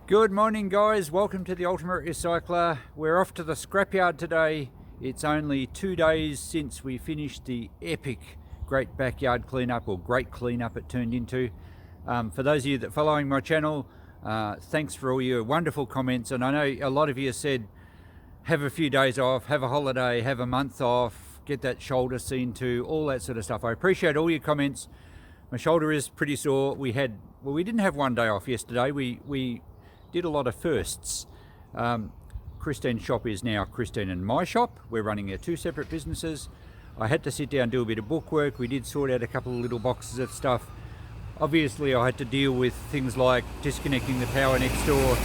Good morning guys, welcome to the Ultimate Recycler. We're off to the scrapyard today. It's only 2 days since we finished the epic great backyard cleanup, or great cleanup it turned into. For those of you that are following my channel, thanks for all your wonderful comments, and I know a lot of you said have a few days off, have a holiday, have a month off, get that shoulder seen to, all that sort of stuff. I appreciate all your comments. My shoulder is pretty sore. We didn't have 1 day off yesterday. We did a lot of firsts. Christine's shop is now Christine and my shop. We're running our two separate businesses. I had to sit down and do a bit of bookwork. We did sort out a couple of little boxes of stuff. Obviously I had to deal with things like disconnecting the power next door,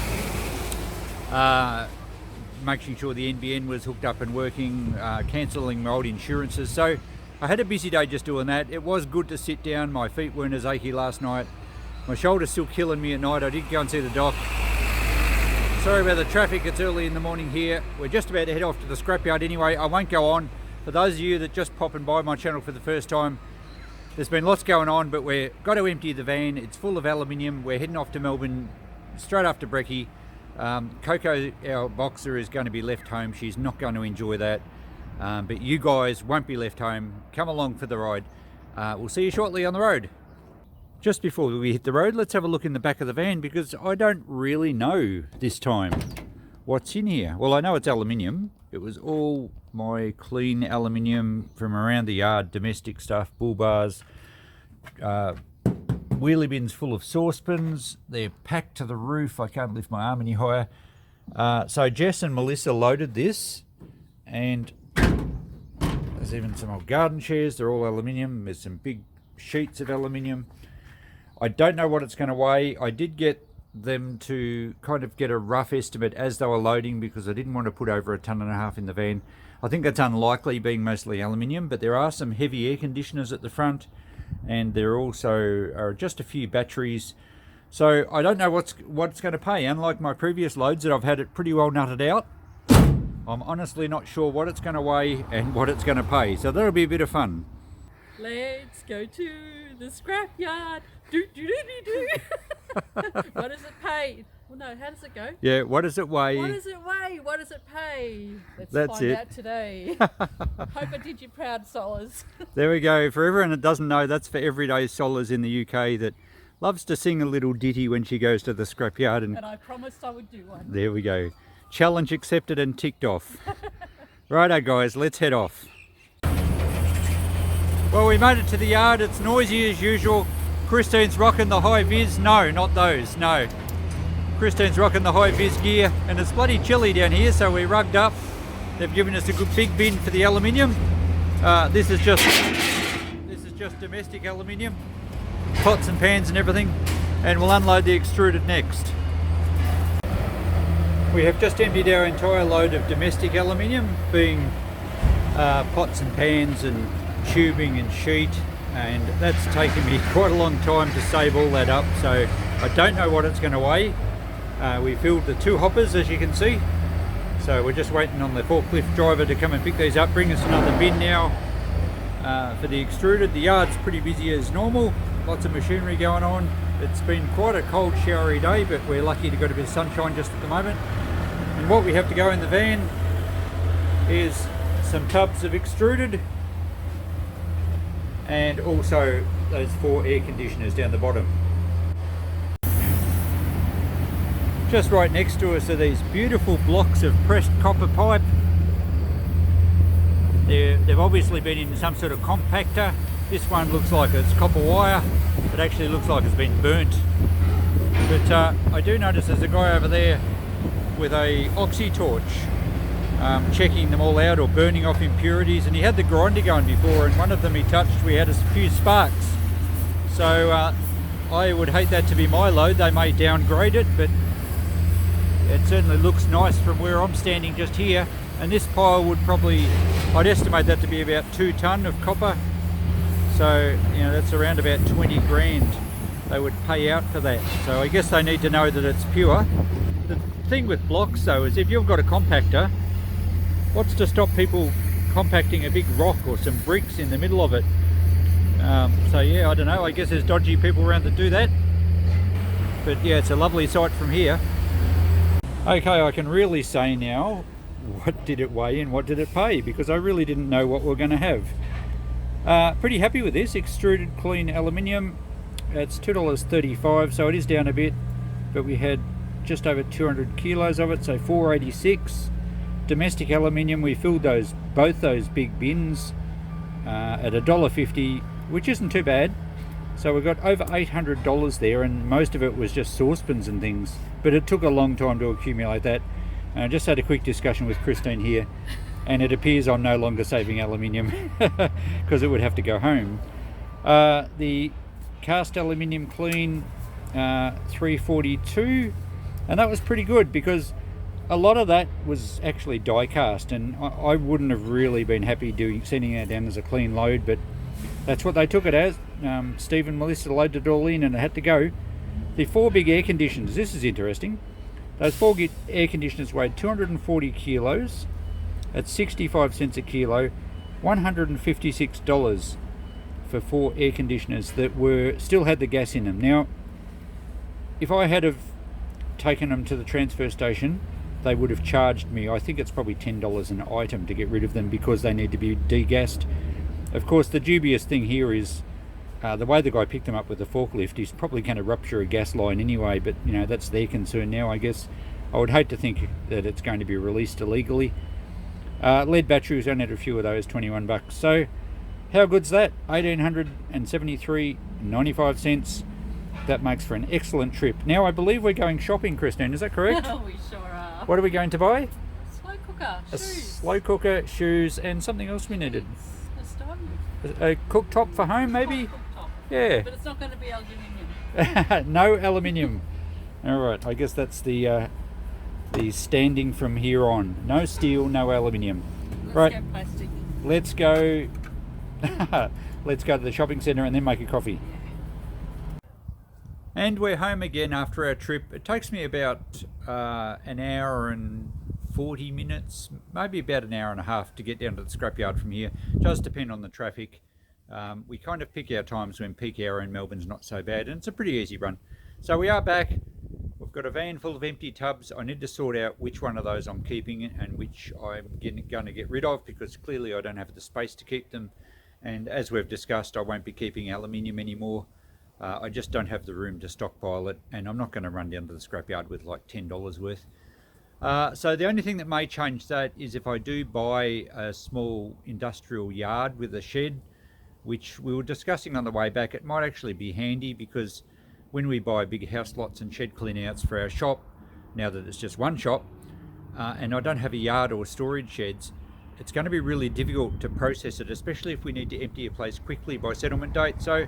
making sure the NBN was hooked up and working, cancelling my old insurances. So I had a busy day just doing that. It was good to sit down. My feet weren't as achy last night. My shoulder's still killing me at night. I did go and see the doc. Sorry about the traffic, it's early in the morning here. We're just about to head off to the scrapyard anyway. I won't go on. For those of you that just popping by my channel for the first time, there's been lots going on, but we've got to empty the van. It's full of aluminium. We're heading off to Melbourne straight after brekkie. Coco, our boxer, is going to be left home. She's not going to enjoy that. But you guys won't be left home. Come along for the ride. We'll see you shortly on the road. Just before we hit the road, let's have a look in the back of the van, because I don't really know this time what's in here. Well, I know it's aluminium. It was all my clean aluminium from around the yard, domestic stuff, bull bars, wheelie bins full of saucepans. They're packed to the roof. I can't lift my arm any higher. So Jess and Melissa loaded this, and there's even some old garden chairs. They're all aluminium. There's some big sheets of aluminium. I don't know what it's going to weigh. I did get them to kind of get a rough estimate as they were loading, because I didn't want to put over 1.5 tons in the van. I think that's unlikely, being mostly aluminium, but there are some heavy air conditioners at the front, and there also are just a few batteries. So I don't know what it's going to pay. Unlike my previous loads that I've had it pretty well nutted out, I'm honestly not sure what it's going to weigh and what it's going to pay. So that'll be a bit of fun. Let's go to the scrapyard. Do. What does it pay? Well, no, how does it go? Yeah, what does it weigh? What does it weigh? What does it pay? That's find it. out today. Hope I did you proud, Solas. There we go. For everyone that doesn't know, that's for everyday Solas in the UK that loves to sing a little ditty when she goes to the scrapyard. And I promised I would do one. There we go. Challenge accepted and ticked off. Righto guys, let's head off. Well, we made it to the yard. It's noisy as usual. Christine's rocking the high vis. No, not those, no. Christine's rocking the high vis gear, and it's bloody chilly down here, so we're rugged up. They've given us a good big bin for the aluminium. This is just domestic aluminium, pots and pans and everything, and we'll unload the extruded next. We have just emptied our entire load of domestic aluminium, being pots and pans and tubing and sheet, and that's taken me quite a long time to save all that up, so I don't know what it's going to weigh. We filled the 2 hoppers, as you can see, so we're just waiting on the forklift driver to come and pick these up, bring us another bin now for the extruded. The yard's pretty busy as normal, lots of machinery going on. It's been quite a cold, showery day, but we're lucky to get a bit of sunshine just at the moment. And what we have to go in the van is some tubs of extruded, and also those 4 air conditioners down the bottom. Just right next to us are these beautiful blocks of pressed copper pipe. They've obviously been in some sort of compactor. This one looks like it's copper wire. It actually looks like it's been burnt. But I do notice there's a guy over there with a oxy torch, checking them all out or burning off impurities, and he had the grinder going before, and one of them he touched, we had a few sparks. So I would hate that to be my load. They may downgrade it, but it certainly looks nice from where I'm standing just here. And this pile would probably, I'd estimate that to be about 2 ton of copper. So, you know, that's around about 20 grand they would pay out for that. So I guess they need to know that it's pure. The thing with blocks though is if you've got a compactor, what's to stop people compacting a big rock or some bricks in the middle of it? So yeah, I don't know, I guess there's dodgy people around that do that. But yeah, it's a lovely sight from here. Okay, I can really say now what did it weigh and what did it pay, because I really didn't know what we're going to have. Pretty happy with this extruded clean aluminium. It's $2.35, so it is down a bit, but we had just over 200 kilos of it, so $4.86. Domestic aluminium, we filled both those big bins at $1.50, which isn't too bad. So we got over $800 there, and most of it was just saucepans and things, but it took a long time to accumulate that. And I just had a quick discussion with Christine here, and it appears I'm no longer saving aluminium because it would have to go home. The cast aluminium clean, $3.42, and that was pretty good because a lot of that was actually die cast, and I wouldn't have really been happy sending that down as a clean load, but that's what they took it as. Steve and Melissa loaded it all in and it had to go. The 4 big air conditioners, this is interesting. Those 4 air conditioners weighed 240 kilos at 65 cents a kilo, $156 for 4 air conditioners that still had the gas in them. Now, if I had have taken them to the transfer station, they would have charged me, I think it's probably $10 an item to get rid of them because they need to be degassed. Of course, the dubious thing here is the way the guy picked them up with the forklift, he's probably going to rupture a gas line anyway, but you know, that's their concern now, I guess. I would hate to think that it's going to be released illegally. Lead batteries, only had a few of those, $21. So how good's that? $1,873.95. That makes for an excellent trip. Now I believe we're going shopping, Christine, is that correct? We sure are. What are we going to buy? Slow cooker, A shoes. slow cooker, shoes, and something else we needed. A stove. A cooktop for home, maybe? Cooktop. Yeah. But it's not going to be aluminium. No aluminium. All right, I guess that's the standing from here on. No steel, no aluminium. Let's go plastic. Let's go. Let's go to the shopping centre and then make a coffee. And we're home again after our trip. It takes me about an hour and 40 minutes, maybe about an hour and a half to get down to the scrapyard from here. Does depend on the traffic. We kind of pick our times when peak hour in Melbourne's not so bad, and it's a pretty easy run. So we are back. We've got a van full of empty tubs. I need to sort out which one of those I'm keeping and which I'm going to get rid of, because clearly I don't have the space to keep them. And as we've discussed, I won't be keeping aluminium anymore. I just don't have the room to stockpile it, and I'm not going to run down to the scrapyard with like $10 worth. So the only thing that may change that is if I do buy a small industrial yard with a shed, which we were discussing on the way back. It might actually be handy because when we buy big house lots and shed clean outs for our shop, now that it's just one shop, and I don't have a yard or storage sheds, it's going to be really difficult to process it, especially if we need to empty a place quickly by settlement date. So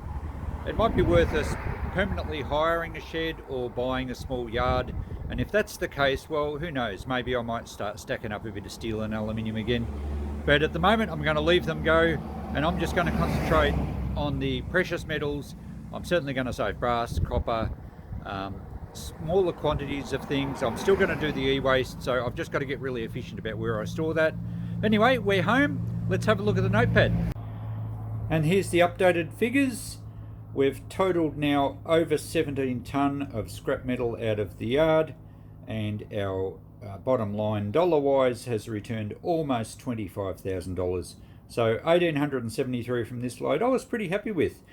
it might be worth us permanently hiring a shed or buying a small yard. And if that's the case, well, who knows, maybe I might start stacking up a bit of steel and aluminium again. But at the moment I'm going to leave them go, and I'm just going to concentrate on the precious metals. I'm certainly going to save brass, copper, smaller quantities of things. I'm still going to do the e-waste, so I've just got to get really efficient about where I store that. Anyway, we're home. Let's have a look at the notepad. And here's the updated figures. We've totaled now over 17 tonne of scrap metal out of the yard, and our bottom line dollar-wise has returned almost $25,000. So $1,873 from this load I was pretty happy with.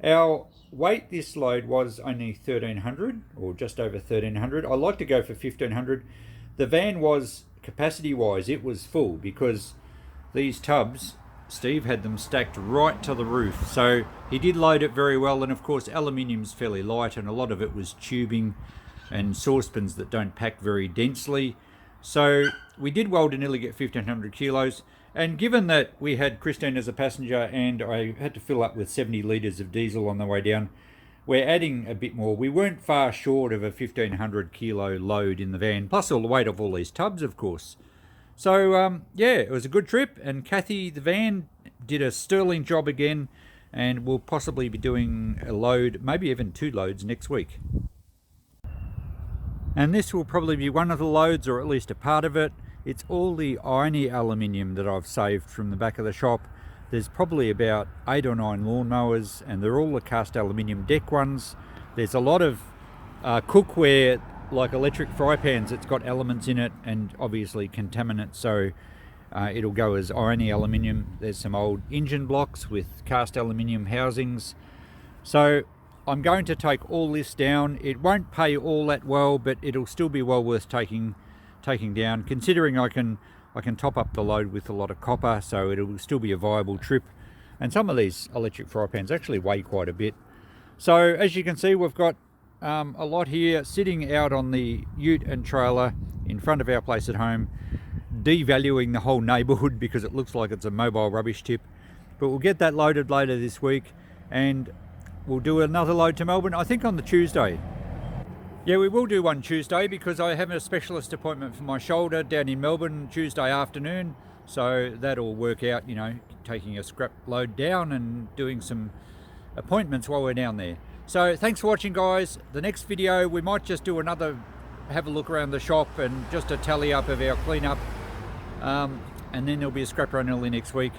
Our weight this load was only 1,300, or just over 1,300. I like to go for 1,500. The van was, capacity-wise, it was full because these tubs, Steve had them stacked right to the roof, so he did load it very well. And of course aluminium's fairly light, and a lot of it was tubing and saucepans that don't pack very densely, so we did well to nearly get 1,500 kilos. And given that we had Christine as a passenger and I had to fill up with 70 litres of diesel on the way down, we're adding a bit more. We weren't far short of a 1,500 kilo load in the van, plus all the weight of all these tubs, of course. So yeah, it was a good trip, and Kathy, the van, did a sterling job again, and we'll possibly be doing a load, maybe even 2 loads next week. And this will probably be one of the loads, or at least a part of it. It's all the irony aluminium that I've saved from the back of the shop. There's probably about 8 or 9 lawnmowers, and they're all the cast aluminium deck ones. There's a lot of cookware like electric fry pans, it's got elements in it and obviously contaminants, so it'll go as irony aluminium. There's some old engine blocks with cast aluminium housings. So I'm going to take all this down. It won't pay all that well, but it'll still be well worth taking down, considering I can top up the load with a lot of copper, so it'll still be a viable trip. And some of these electric fry pans actually weigh quite a bit. So as you can see, we've got a lot here sitting out on the ute and trailer in front of our place at home, devaluing the whole neighbourhood because it looks like it's a mobile rubbish tip. But we'll get that loaded later this week, and we'll do another load to Melbourne, I think on the Tuesday. Yeah, we will do one Tuesday because I have a specialist appointment for my shoulder down in Melbourne Tuesday afternoon. So that'll work out, you know, taking a scrap load down and doing some appointments while we're down there. So thanks for watching, guys. The next video, we might just do another, have a look around the shop and just a tally up of our cleanup. And then there'll be a scrap run early next week.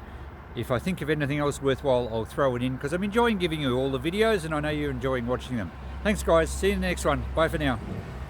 If I think of anything else worthwhile, I'll throw it in because I'm enjoying giving you all the videos and I know you're enjoying watching them. Thanks, guys. See you in the next one. Bye for now.